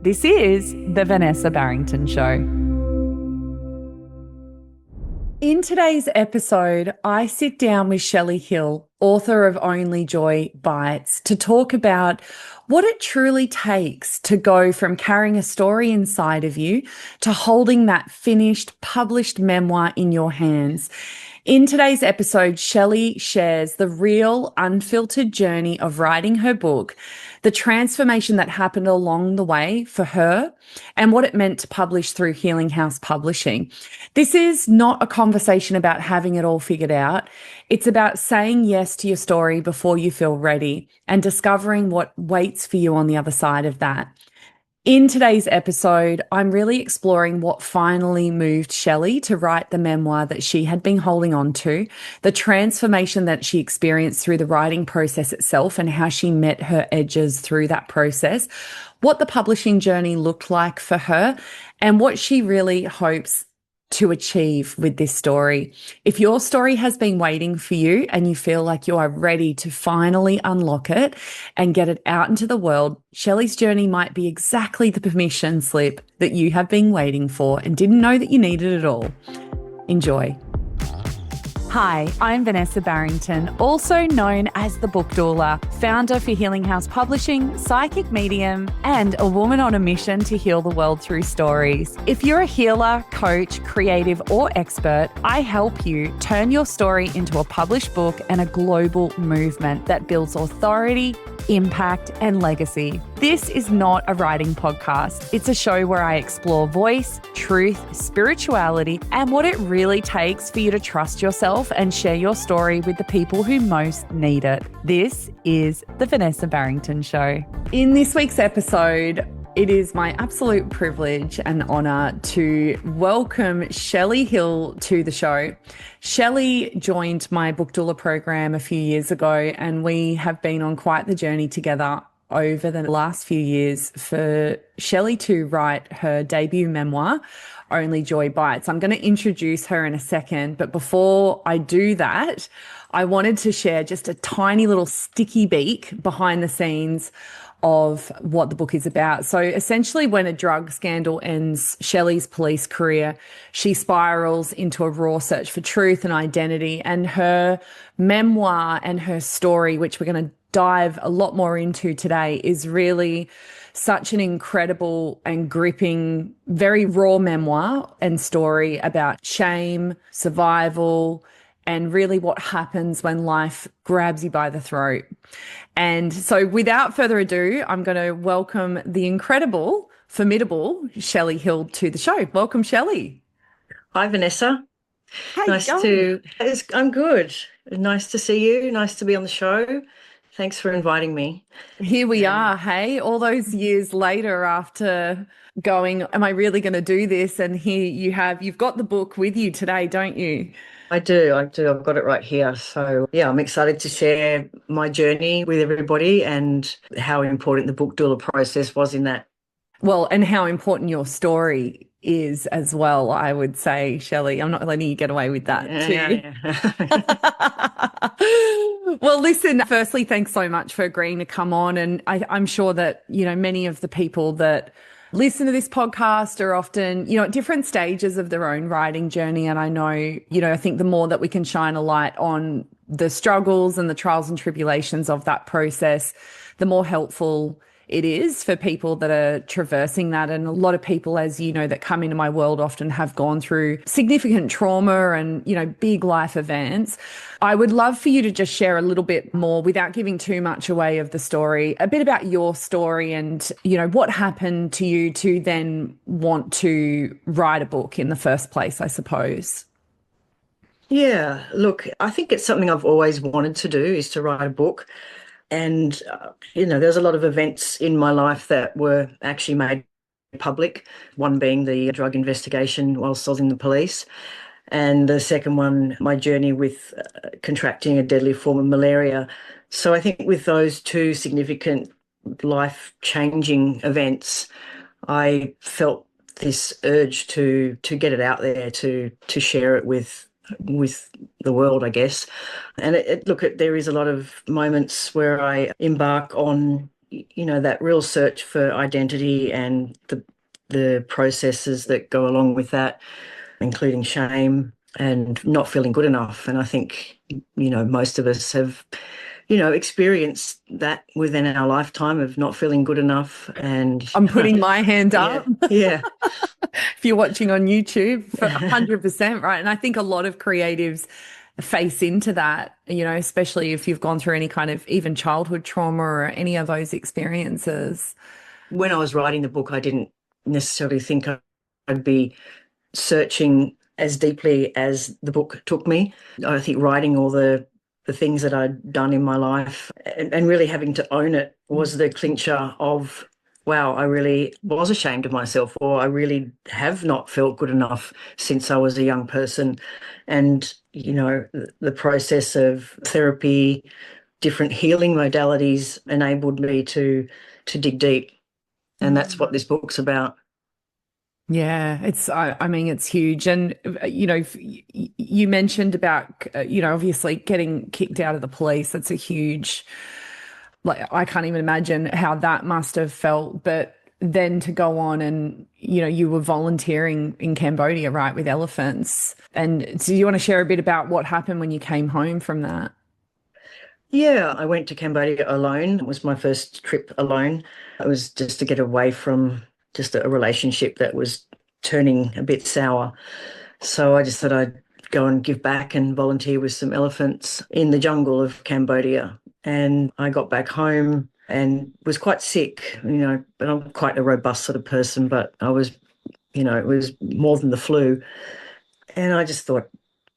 This is The Vanessa Barrington Show. In today's episode, I sit down with Shelley Hill, author of Only Joy Bites, to talk about what it truly takes to go from carrying a story inside of you to holding that finished, published memoir in your hands. In today's episode, Shelley shares the real, unfiltered journey of writing her book, the transformation that happened along the way for her, and what it meant to publish through Healing House Publishing. This is not a conversation about having it all figured out. It's about saying yes to your story before you feel ready and discovering what waits for you on the other side of that. In today's episode, I'm really exploring what finally moved Shelley to write the memoir that she had been holding on to, the transformation that she experienced through the writing process itself and how she met her edges through that process, what the publishing journey looked like for her, and what she really hopes to achieve with this story. If your story has been waiting for you and you feel like you are ready to finally unlock it and get it out into the world, Shelley's journey might be exactly the permission slip that you have been waiting for and didn't know that you needed it all. Enjoy. Hi, I'm Vanessa Barrington, also known as the Book Doula, founder for Healing House Publishing, psychic medium, and a woman on a mission to heal the world through stories. If you're a healer, coach, creative, or expert, I help you turn your story into a published book and a global movement that builds authority, impact, and legacy. This is not a writing podcast. It's a show where I explore voice, truth, spirituality, and what it really takes for you to trust yourself and share your story with the people who most need it. This is The Vanessa Barrington Show. In this week's episode, it is my absolute privilege and honour to welcome Shelley Hill to the show. Shelley joined my Book Doula program a few years ago, and we have been on quite the journey together over the last few years for Shelley to write her debut memoir, Only Joy Bites. I'm going to introduce her in a second, but before I do that, I wanted to share just a tiny little sticky beak behind the scenes of what the book is about. So essentially, when a drug scandal ends Shelley's police career, she spirals into a raw search for truth and identity, and her memoir and her story, which we're going to dive a lot more into today, is really such an incredible and gripping, very raw memoir and story about shame, survival, and really what happens when life grabs you by the throat. And so without further ado, I'm going to welcome the incredible, formidable Shelley Hill to the show. Welcome, Shelley. Hi, Vanessa. How you going? I'm good. Nice to see you. Nice to be on the show. Thanks for inviting me. Here we are, hey, all those years later after going, am I really going to do this? And here you've got the book with you today, don't you? I do. I've got it right here. So yeah, I'm excited to share my journey with everybody and how important the book doula process was in that. Well, and how important your story is as well, I would say, Shelley. I'm not letting you get away with that too. Well, listen, firstly, thanks so much for agreeing to come on. And I'm sure that, many of the people that listen to this podcast are often, at different stages of their own writing journey. And I know, I think the more that we can shine a light on the struggles and the trials and tribulations of that process, the more helpful it is for people that are traversing that. And a lot of people, as you know, that come into my world often have gone through significant trauma and, big life events. I would love for you to just share a little bit more, without giving too much away of the story, a bit about your story and, what happened to you to then want to write a book in the first place, I suppose. Yeah, look, I think it's something I've always wanted to do, is to write a book. And, there's a lot of events in my life that were actually made public, one being the drug investigation whilst I was in the police, and the second one, my journey with contracting a deadly form of malaria. So I think with those two significant life-changing events, I felt this urge to get it out there, to share it with the world, I guess. And there is a lot of moments where I embark on that real search for identity and the processes that go along with that, including shame and not feeling good enough. And I think, most of us have, experienced that within our lifetime of not feeling good enough. And I'm putting my hand yeah, up. yeah. If you're watching on YouTube, for 100%, right? And I think a lot of creatives face into that, especially if you've gone through any kind of even childhood trauma or any of those experiences. When I was writing the book, I didn't necessarily think I'd be searching as deeply as the book took me. I think writing all the things that I'd done in my life and really having to own it was the clincher of, wow, I really was ashamed of myself, or I really have not felt good enough since I was a young person. And, the process of therapy, different healing modalities enabled me to dig deep. And that's what this book's about. Yeah, I mean, it's huge. And, you mentioned about, obviously getting kicked out of the police. That's a huge, like, I can't even imagine how that must have felt. But then to go on and, you were volunteering in Cambodia, right, with elephants. And so you want to share a bit about what happened when you came home from that? Yeah, I went to Cambodia alone. It was my first trip alone. It was just to get away from just a relationship that was turning a bit sour. So I just thought I'd go and give back and volunteer with some elephants in the jungle of Cambodia. And I got back home and was quite sick, but I'm quite a robust sort of person, but I was, it was more than the flu. And I just thought,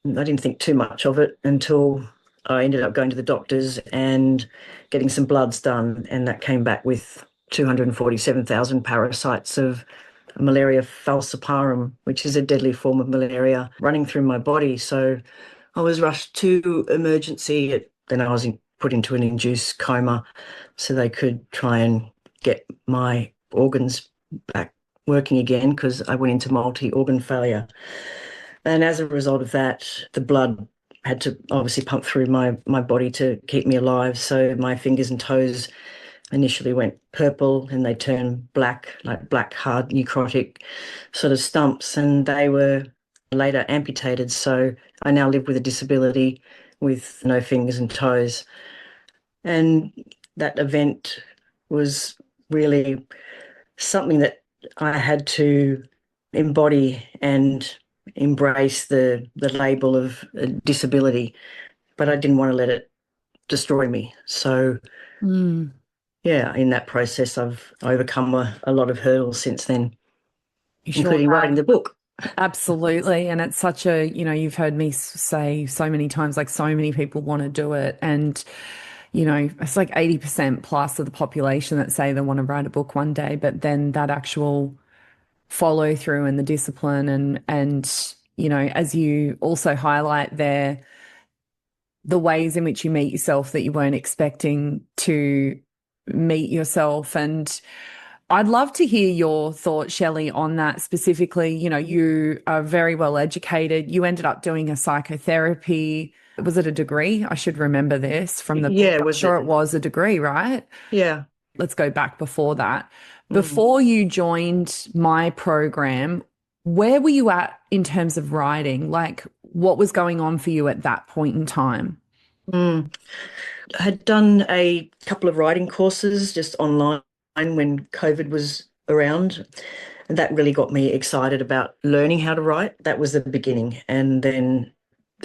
I didn't think too much of it until I ended up going to the doctors and getting some bloods done. And that came back with 247,000 parasites of malaria falciparum, which is a deadly form of malaria running through my body. So I was rushed to emergency. Then I was put into an induced coma so they could try and get my organs back working again because I went into multi-organ failure. And as a result of that, the blood had to obviously pump through my body to keep me alive. So my fingers and toes initially went purple and they turned black, like black, hard, necrotic sort of stumps. And they were later amputated. So I now live with a disability with no fingers and toes. And that event was really something that I had to embody and embrace the label of disability, but I didn't want to let it destroy me. So Mm. yeah, in that process, I've overcome a lot of hurdles since then, You sure including writing have. the book. Absolutely. And it's such a, you've heard me say so many times, like so many people want to do it. And, it's like 80% plus of the population that say they want to write a book one day, but then that actual follow through and the discipline and, as you also highlight there, the ways in which you meet yourself that you weren't expecting to meet yourself. And I'd love to hear your thoughts, Shelley, on that specifically. You are very well educated. You ended up doing a psychotherapy. Was it a degree? I should remember this from the book. Yeah, I'm was sure it? it was a degree, right? Yeah. Let's go back before that. Mm. Before you joined my program, where were you at in terms of writing? Like, what was going on for you at that point in time? Mm. I had done a couple of writing courses just online when COVID was around. And that really got me excited about learning how to write. That was the beginning. And then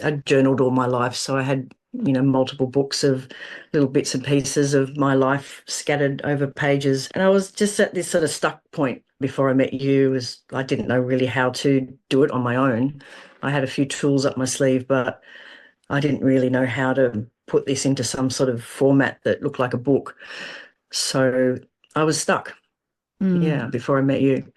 I journaled all my life. So I had, multiple books of little bits and pieces of my life scattered over pages. And I was just at this sort of stuck point before I met you. Was I didn't know really how to do it on my own. I had a few tools up my sleeve, but I didn't really know how to put this into some sort of format that looked like a book. So I was stuck, yeah, Mm. before I met you.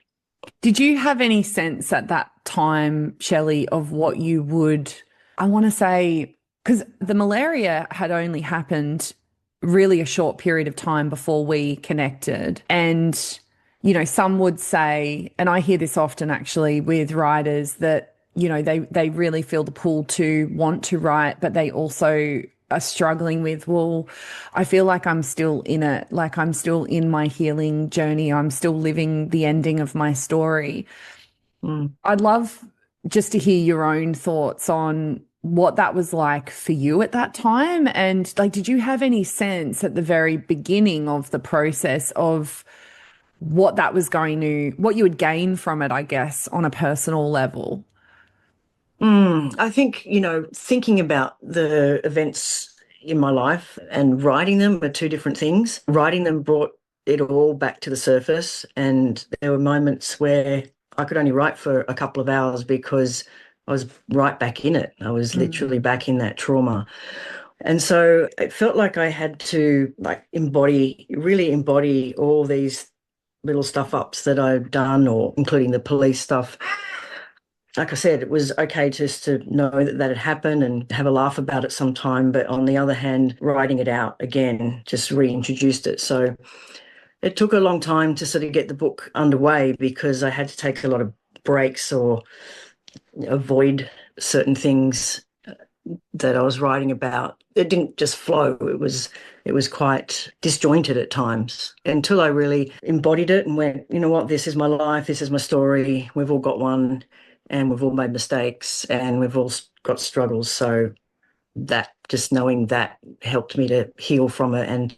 Did you have any sense at that time, Shelley, of what you would, I want to say, because the malaria had only happened really a short period of time before we connected. And, some would say, and I hear this often actually with writers that, they really feel the pull to want to write, but they also are struggling with, well, I feel like I'm still in it, like I'm still in my healing journey, I'm still living the ending of my story. Mm. I'd love just to hear your own thoughts on what that was like for you at that time. And like, did you have any sense at the very beginning of the process of what that was going to, what you would gain from it, I guess, on a personal level? I think, thinking about the events in my life and writing them are two different things. Writing them brought it all back to the surface, and there were moments where I could only write for a couple of hours because I was right back in it. I was literally back in that trauma. And so it felt like I had to like really embody all these little stuff ups that I've done, or including the police stuff. Like I said, it was okay just to know that that had happened and have a laugh about it sometime. But on the other hand, writing it out again just reintroduced it. So it took a long time to sort of get the book underway because I had to take a lot of breaks or avoid certain things that I was writing about. It didn't just flow. It was quite disjointed at times until I really embodied it and went, you know what, this is my life, this is my story. We've all got one, and we've all made mistakes, and we've all got struggles. So that, just knowing that, helped me to heal from it and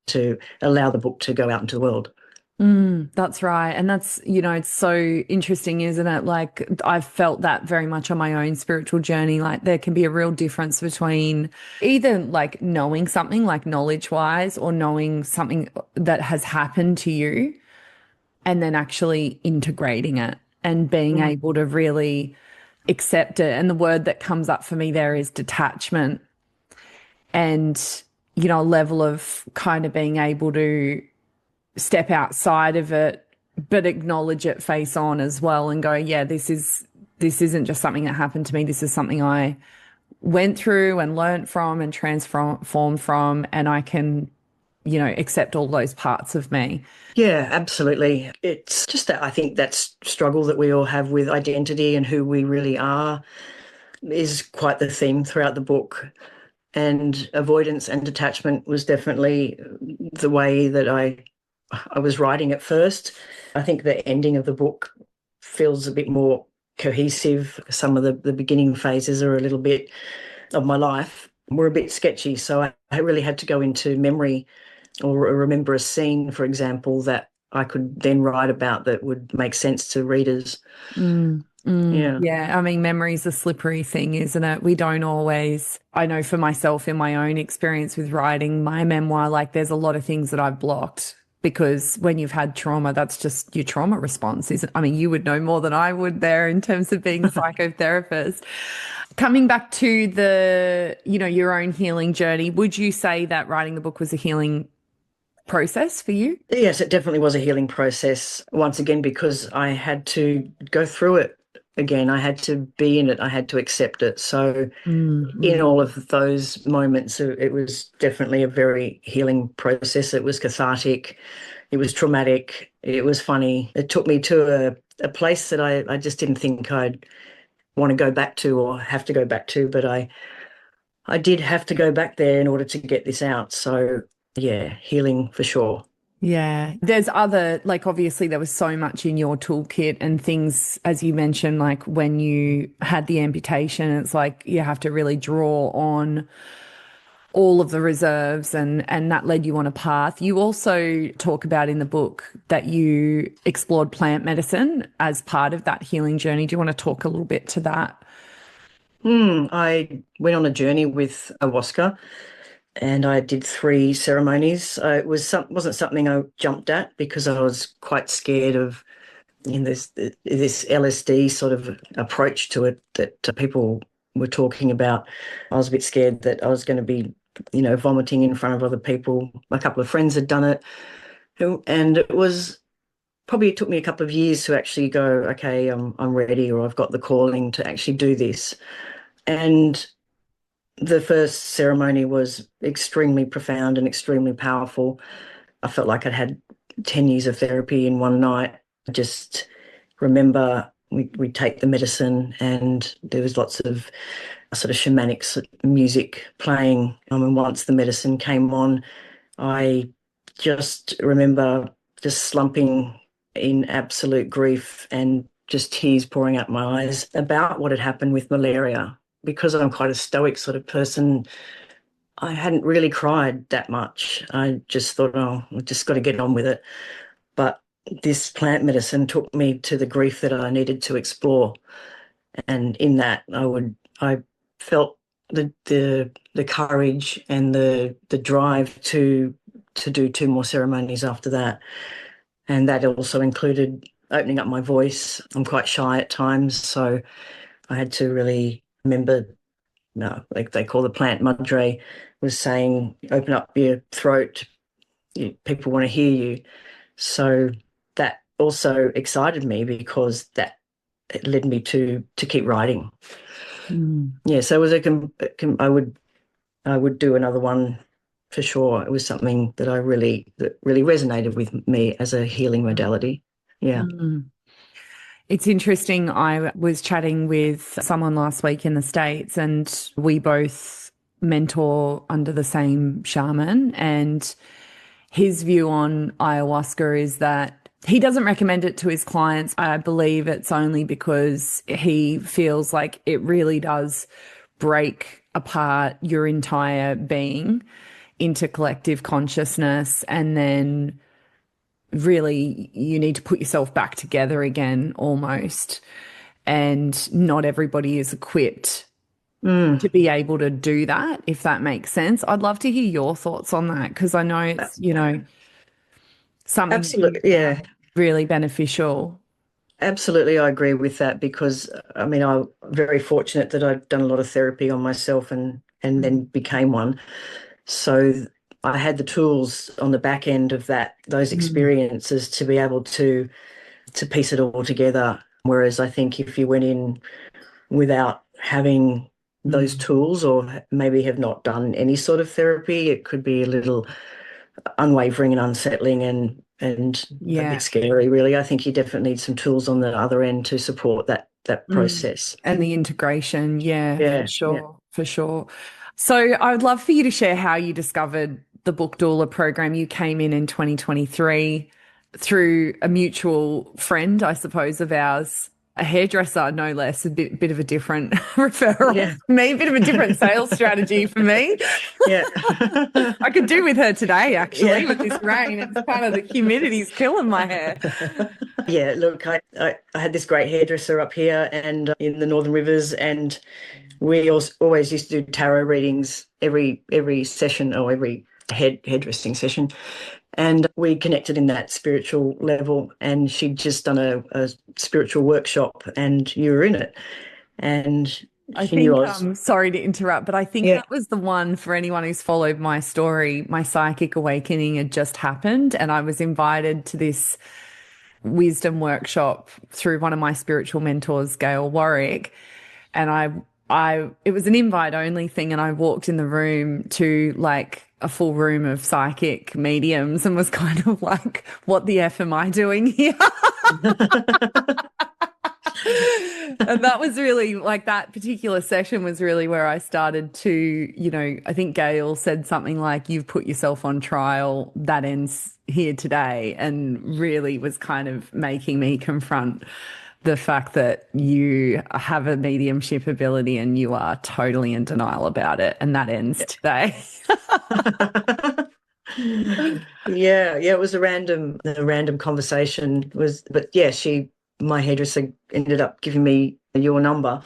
to allow the book to go out into the world. That's right. And that's, it's so interesting, isn't it? Like, I've felt that very much on my own spiritual journey. Like, there can be a real difference between either like knowing something, like knowledge wise, or knowing something that has happened to you and then actually integrating it and being Mm. able to really accept it. And the word that comes up for me there is detachment and, a level of kind of being able to step outside of it, but acknowledge it face on as well and go, yeah, this isn't just something that happened to me. This is something I went through and learned from and transformed from, and I can, accept all those parts of me. Yeah, absolutely. It's just that I think that struggle that we all have with identity and who we really are is quite the theme throughout the book. And avoidance and detachment was definitely the way that I was writing at first. I think the ending of the book feels a bit more cohesive. Some of the beginning phases are a little bit of my life were a bit sketchy. So I really had to go into memory or remember a scene, for example, that I could then write about that would make sense to readers. Yeah. Yeah, I mean, memory's a slippery thing, isn't it? We don't always, I know for myself in my own experience with writing my memoir, like there's a lot of things that I've blocked because when you've had trauma, that's just your trauma response, isn't? I mean, you would know more than I would there in terms of being a psychotherapist. Coming back to the, your own healing journey, would you say that writing the book was a healing process for you? Yes, it definitely was a healing process. Once again, because I had to go through it again. I had to be in it. I had to accept it. So in all of those moments, it was definitely a very healing process. It was cathartic. It was traumatic. It was funny. It took me to a place that I just didn't think I'd want to go back to or have to go back to, but I did have to go back there in order to get this out. So yeah, healing for sure. Yeah. There's other, like, obviously, there was so much in your toolkit and things, as you mentioned, like when you had the amputation, it's like you have to really draw on all of the reserves and that led you on a path. You also talk about in the book that you explored plant medicine as part of that healing journey. Do you want to talk a little bit to that? I went on a journey with ayahuasca and I did 3 ceremonies. It wasn't something I jumped at because I was quite scared of this LSD sort of approach to it that people were talking about. I was a bit scared that I was going to be, vomiting in front of other people. A couple of friends had done it, and it took me a couple of years to actually go, okay, I'm ready, or I've got the calling to actually do this. And the first ceremony was extremely profound and extremely powerful. I felt like I'd had 10 years of therapy in one night. I just remember we'd take the medicine, and there was lots of sort of shamanic music playing. And once the medicine came on, I just remember just slumping in absolute grief and just tears pouring out my eyes about what had happened with malaria. Because I'm quite a stoic sort of person, I hadn't really cried that much. I just thought, oh, I just got to get on with it. But this plant medicine took me to the grief that I needed to explore. And in that, I felt the courage and the drive to do two more ceremonies after that. And that also included opening up my voice. I'm quite shy at times, so I had to really remember, no, like they call the plant madre, was saying, open up your throat, people want to hear you. So that also excited me because that it led me to keep writing. Yeah, so it was I would do another one for sure. It was something that that really resonated with me as a healing modality. Yeah. It's interesting. I was chatting with someone last week in the States, and we both mentor under the same shaman, and his view on ayahuasca is that he doesn't recommend it to his clients. I believe it's only because he feels like it really does break apart your entire being into collective consciousness, and then really you need to put yourself back together again almost. And not everybody is equipped to be able to do that, if that makes sense. I'd love to hear your thoughts on that, because I know it's, something that you Absolutely. Yeah. found really beneficial. Absolutely, I agree with that because I mean I'm very fortunate that I've done a lot of therapy on myself and then became one. So I had the tools on the back end of those experiences to be able to piece it all together. Whereas I think if you went in without having those tools or maybe have not done any sort of therapy, it could be a little unwavering and unsettling and a bit scary, really. I think you definitely need some tools on the other end to support that process. And the integration, Yeah, for sure, for sure. So I would love for you to share how you discovered the Book Doula program. You came in 2023 through a mutual friend, I suppose, of ours, a hairdresser, no less, a bit of a different referral for me, a bit of a different sales strategy for me. Yeah. I could do with her today, actually, with this rain. It's kind of the humidity's killing my hair. Yeah, look, I had this great hairdresser up here and in the Northern Rivers, and we always used to do tarot readings every session or every hairdressing session. And we connected in that spiritual level, and she'd just done a spiritual workshop and you were in it. And I she knew think, I was, sorry to interrupt, but I think that was the one for anyone who's followed my story. My psychic awakening had just happened, and I was invited to this wisdom workshop through one of my spiritual mentors, Gail Warwick. And it was an invite only thing. And I walked in the room to like a full room of psychic mediums and was kind of like, what the F am I doing here? And that was really like that particular session was really where I started to, I think Gail said something like, you've put yourself on trial, that ends here today, and really was kind of making me confront the fact that you have a mediumship ability and you are totally in denial about it, and that ends today. Yeah, it was a random conversation but yeah, my hairdresser ended up giving me your number.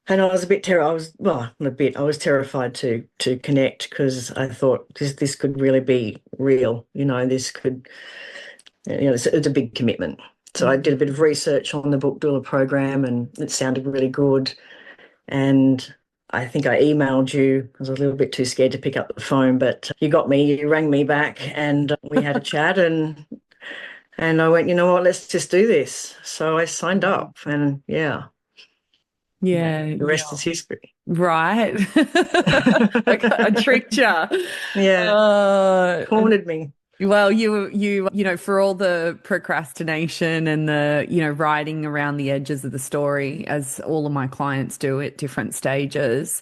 And I was a bit I was terrified to connect because I thought this could really be real. This could, it's a big commitment. So I did a bit of research on the Book Doula program and it sounded really good. And I think I emailed you. I was a little bit too scared to pick up the phone, but you got me, you rang me back and we had a chat and I went, you know what, let's just do this. So I signed up and the rest is history. Right. I tricked you. Yeah. Cornered me. Well, for all the procrastination and the, riding around the edges of the story, as all of my clients do at different stages,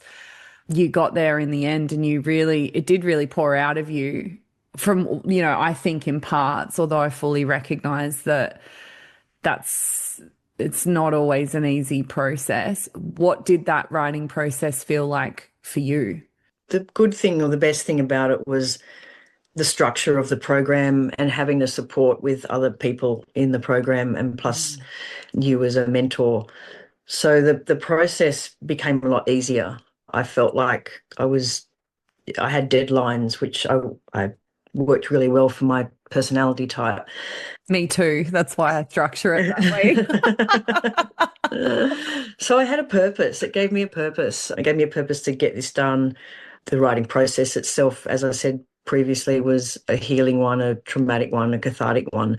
you got there in the end and it did really pour out of you from, I think in parts, although I fully recognize that that's, it's not always an easy process. What did that writing process feel like for you? The good thing or the best thing about it was the structure of the program and having the support with other people in the program and plus you as a mentor. So the process became a lot easier. I felt like I had deadlines, which I worked really well for my personality type. Me too. That's why I structure it that way. So I had a purpose. It gave me a purpose. It gave me a purpose to get this done. The writing process itself, as I said previously, was a healing one, a traumatic one, a cathartic one.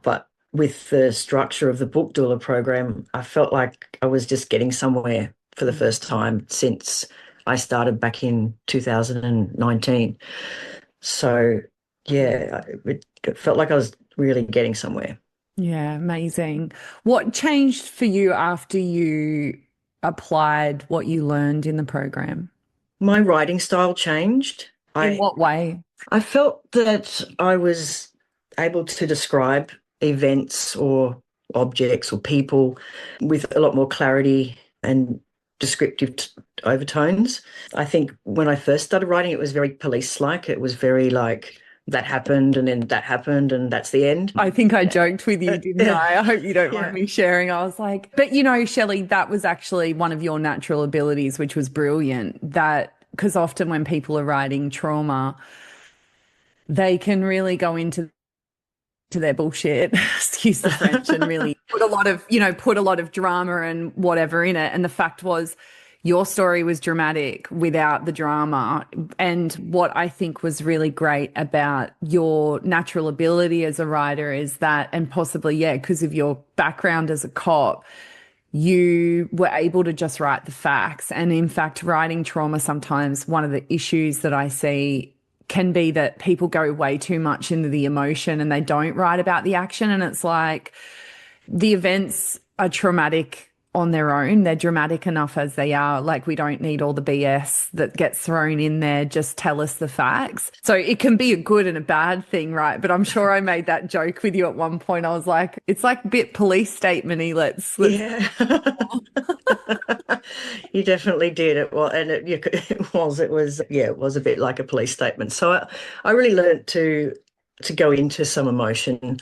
But with the structure of the Book Doula program, I felt like I was just getting somewhere for the first time since I started back in 2019. So, yeah, it felt like I was really getting somewhere. Yeah, amazing. What changed for you after you applied what you learned in the program? My writing style changed. In I what way? I felt that I was able to describe events or objects or people with a lot more clarity and descriptive overtones. I think when I first started writing, it was very police-like. It was very like that happened and then that happened and that's the end. I think I joked with you, didn't Yeah, I? I hope you don't mind yeah, me sharing. I was like, but Shelley, that was actually one of your natural abilities, which was brilliant. That because often when people are writing trauma, they can really go into their bullshit, excuse the French, and really put a lot of drama and whatever in it. And the fact was, your story was dramatic without the drama. And what I think was really great about your natural ability as a writer is that, and possibly, yeah, because of your background as a cop, you were able to just write the facts. And in fact, writing trauma, sometimes one of the issues that I see can be that people go way too much into the emotion and they don't write about the action. And it's like the events are traumatic on their own. They're dramatic enough as they are. Like, we don't need all the BS that gets thrown in there. Just tell us the facts. So it can be a good and a bad thing, right? But I'm sure I made that joke with you at one point. I was like, it's like a bit police statement-y. Let's yeah. You definitely did it. Well, and it was a bit like a police statement. So I really learned to go into some emotion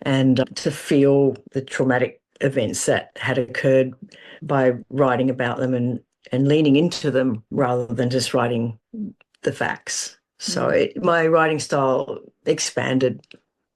and to feel the traumatic events that had occurred by writing about them and leaning into them rather than just writing the facts. So my writing style expanded.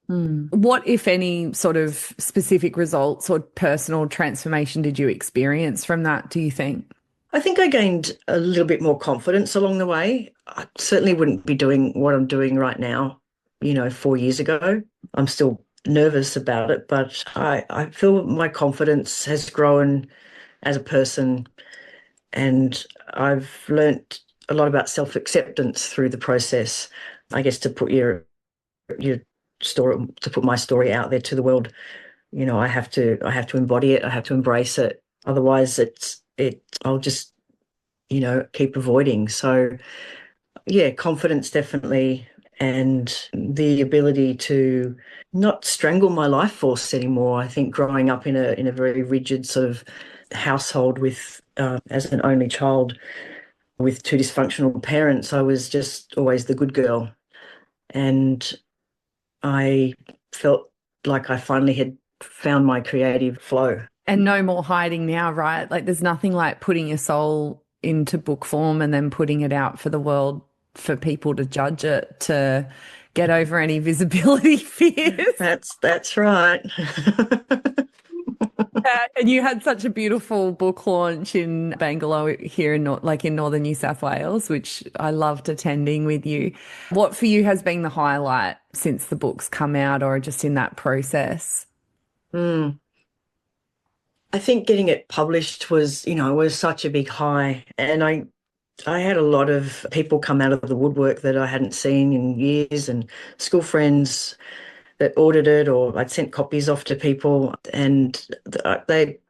What, if any, sort of specific results or personal transformation did you experience from that, do you think? I think I gained a little bit more confidence along the way. I certainly wouldn't be doing what I'm doing right now, 4 years ago. I'm still nervous about it, but I feel my confidence has grown as a person, and I've learnt a lot about self-acceptance through the process. I guess to put your story, to put my story out there to the world, I have to embody it. I have to embrace it. Otherwise, I'll just keep avoiding. So yeah, confidence definitely, and the ability to not strangle my life force anymore. I think growing up in a very rigid sort of household with as an only child with two dysfunctional parents, I was just always the good girl, and I felt like I finally had found my creative flow. And no more hiding now, right? Like, there's nothing like putting your soul into book form and then putting it out for the world for people to judge it, to get over any visibility fears. That's right. And you had such a beautiful book launch in Bangalore here in northern New South Wales, which I loved attending with you. What for you has been the highlight since the book's come out, or just in that process? Mm. I think getting it published was such a big high, and I I had a lot of people come out of the woodwork that I hadn't seen in years, and school friends that ordered it, or I'd sent copies off to people, and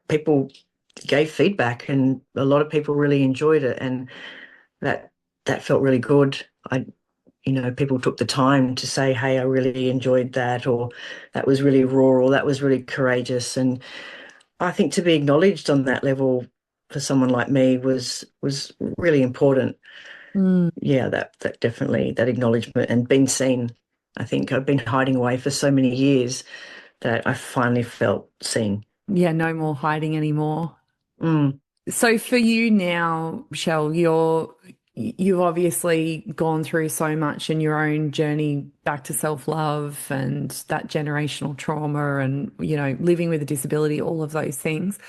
people gave feedback, and a lot of people really enjoyed it, and that that felt really good. People took the time to say, "Hey, I really enjoyed that," or "That was really raw," or "That was really courageous," and I think to be acknowledged on that level for someone like me was really important. Mm. Yeah, that definitely, that acknowledgement and being seen. I think I've been hiding away for so many years that I finally felt seen. Yeah, no more hiding anymore. Mm, So for you now, Shell, you've obviously gone through so much in your own journey back to self-love and that generational trauma and, living with a disability, all of those things.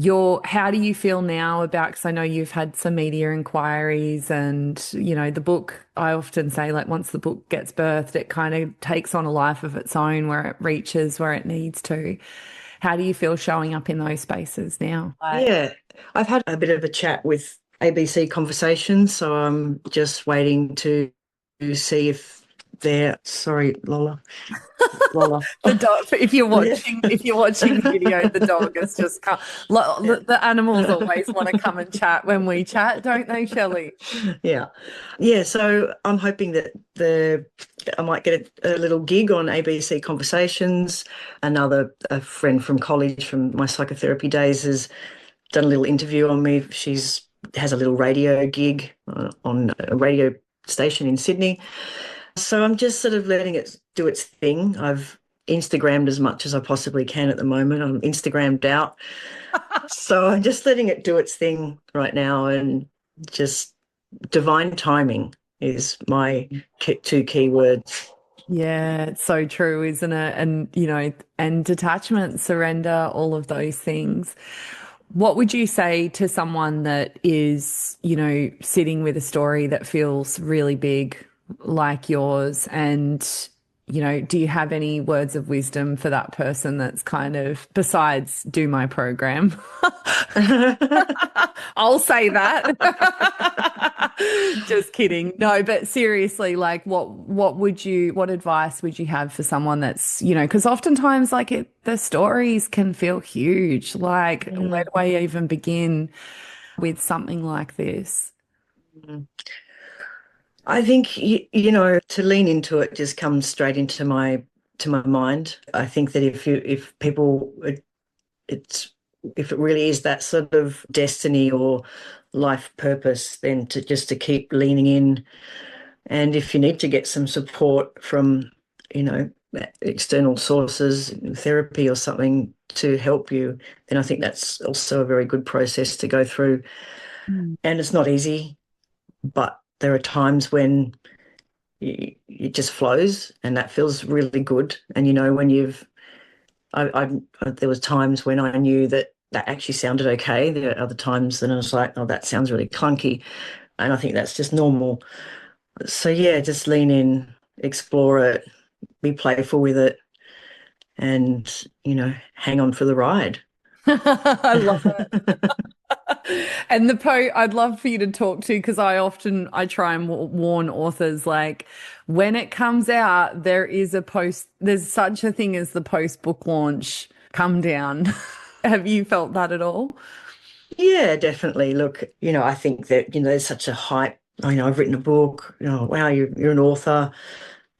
How do you feel now about, because I know you've had some media inquiries and, the book, I often say, like, once the book gets birthed, it kind of takes on a life of its own where it reaches where it needs to. How do you feel showing up in those spaces now? yeah, I've had a bit of a chat with ABC Conversations, so I'm just waiting to see if they're, sorry, Lola. The dog, Yeah. if you're watching the video, the dog has just come. Yeah. The animals always want to come and chat when we chat, don't they, Shelley? Yeah. Yeah. So I'm hoping that I might get a little gig on ABC Conversations. A friend from college from my psychotherapy days has done a little interview on me. She's has a little radio gig on a radio station in Sydney. So I'm just sort of letting it do its thing. I've Instagrammed as much as I possibly can at the moment. I'm Instagrammed out. So I'm just letting it do its thing right now, and just divine timing is my two key words. Yeah, it's so true, isn't it? And, and detachment, surrender, all of those things. What would you say to someone that is, sitting with a story that feels really big like yours? And, do you have any words of wisdom for that person that's kind of, besides do my program? I'll say that. Just kidding. No, but seriously, like what advice would you have for someone that's, because oftentimes like the stories can feel huge. Like where do I even begin with something like this? I think to lean into it just comes straight into my mind. I think that if people it's if it really is that sort of destiny or life purpose, then to keep leaning in. And if you need to get some support from, you know, external sources, therapy or something to help you, then I think that's also a very good process to go through. Mm. And it's not easy, but there are times when it just flows and that feels really good. And when there was times when I knew that actually sounded okay. There are other times that I was like, oh, that sounds really clunky. And I think that's just normal. So yeah, just lean in, explore it, be playful with it, and hang on for the ride. I love it. And I'd love for you to talk to, because I try and warn authors, like, when it comes out, there's such a thing as the post book launch come down. Have you felt that at all? Yeah, definitely. Look, I think that there's such a hype. I've written a book. Wow, you're an author.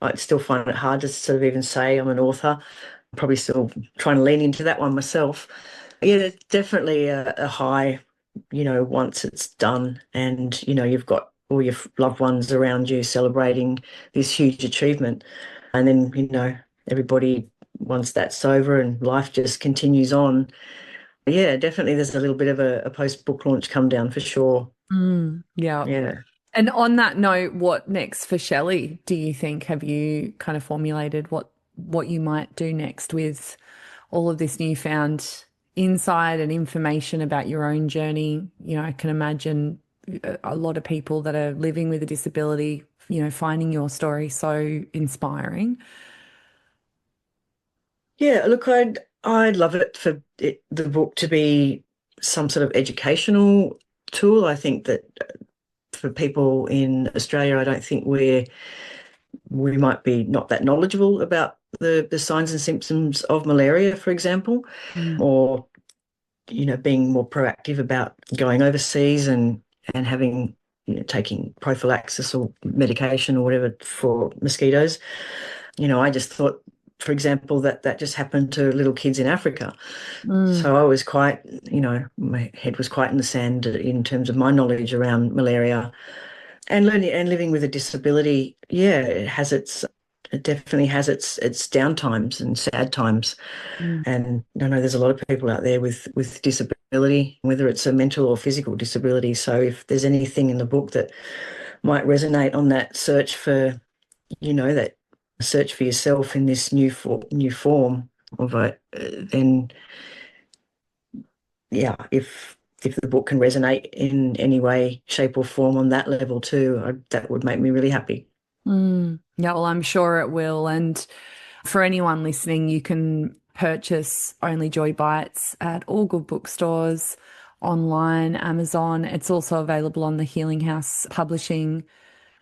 I still find it hard to sort of even say I'm an author. I'm probably still trying to lean into that one myself. Yeah, there's definitely a high, once it's done and, you've got all your loved ones around you celebrating this huge achievement. And then, everybody, once that's over and life just continues on. Yeah, definitely there's a little bit of a post-book launch come down for sure. Yeah. Yeah. And on that note, what next for Shelley, do you think? Have you kind of formulated what you might do next with all of this newfound insight and information about your own journey? I can imagine a lot of people that are living with a disability, finding your story so inspiring. Yeah, look, I'd love it for the book to be some sort of educational tool. I think that for people in Australia, I don't think we might be not that knowledgeable about the signs and symptoms of malaria, for example, or being more proactive about going overseas and having taking prophylaxis or medication or whatever for mosquitoes. I just thought, for example, that just happened to little kids in Africa. So I was quite, my head was quite in the sand in terms of my knowledge around malaria and learning and living with a disability. Yeah, it definitely has its down times and sad times. And I know there's a lot of people out there with disability, whether it's a mental or physical disability. So if there's anything in the book that might resonate on that search for, that search for yourself in this new form of then yeah, if the book can resonate in any way, shape or form on that level too, that would make me really happy. Yeah, well, I'm sure it will. And for anyone listening, you can purchase Only Joy Bites at all good bookstores, online, Amazon. It's also available on the Healing House Publishing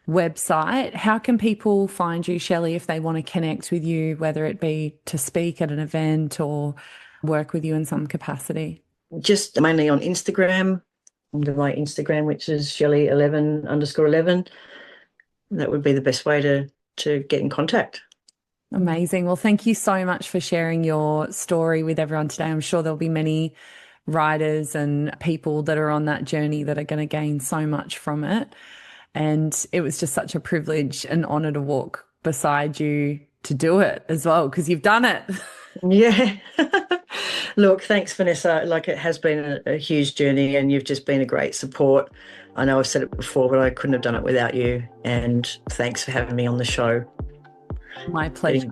website. How can people find you, Shelley, if they want to connect with you, whether it be to speak at an event or work with you in some capacity? Just mainly on Instagram, under my Instagram, which is Shelley11_11. That would be the best way to get in contact. Amazing. Well, thank you so much for sharing your story with everyone today. I'm sure there'll be many writers and people that are on that journey that are going to gain so much from it. And it was just such a privilege and honor to walk beside you to do it as well, because you've done it. Yeah. Look, thanks, Vanessa. Like, it has been a huge journey and you've just been a great support. I know I've said it before, but I couldn't have done it without you. And thanks for having me on the show. My pleasure.